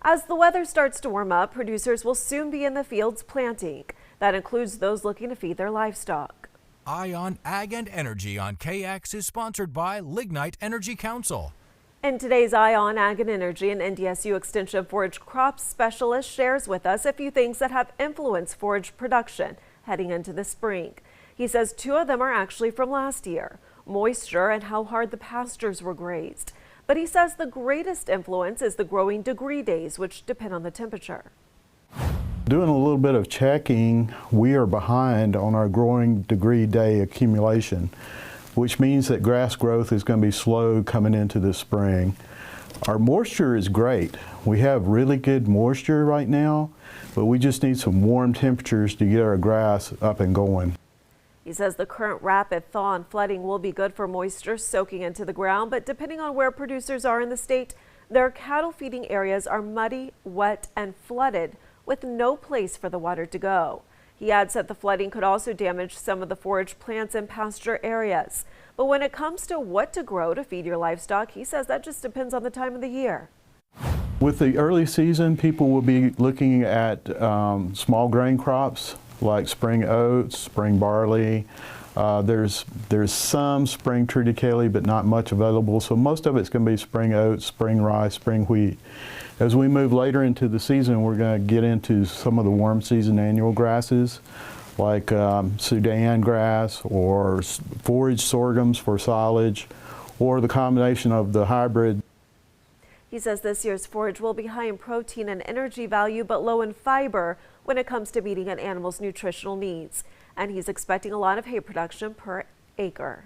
As the weather starts to warm up, producers will soon be in the fields planting. That includes those looking to feed their livestock. Eye on Ag and Energy on KX is sponsored by Lignite Energy Council. In today's Eye on Ag and Energy, an NDSU Extension Forage Crops Specialist shares with us a few things that have influenced forage production heading into the spring. He says two of them are actually from last year: moisture and how hard the pastures were grazed. But he says the greatest influence is the growing degree days, which depend on the temperature. Doing a little bit of checking, we are behind on our growing degree day accumulation, which means that grass growth is going to be slow coming into the spring. Our moisture is great. We have really good moisture right now, but we just need some warm temperatures to get our grass up and going. He says the current rapid thaw and flooding will be good for moisture soaking into the ground, but depending on where producers are in the state, their cattle feeding areas are muddy, wet, and flooded with no place for the water to go. He adds that the flooding could also damage some of the forage plants in pasture areas. But when it comes to what to grow to feed your livestock, he says that just depends on the time of the year. With the early season, people will be looking at small grain crops like spring oats, spring barley. There's some spring triticale, but not much available. So most of it's going to be spring oats, spring rice, spring wheat. As we move later into the season, we're going to get into some of the warm season annual grasses like Sudan grass or forage sorghums for silage, or the combination of the hybrid. He says this year's forage will be high in protein and energy value, but low in fiber when it comes to meeting an animal's nutritional needs. And he's expecting a lot of hay production per acre.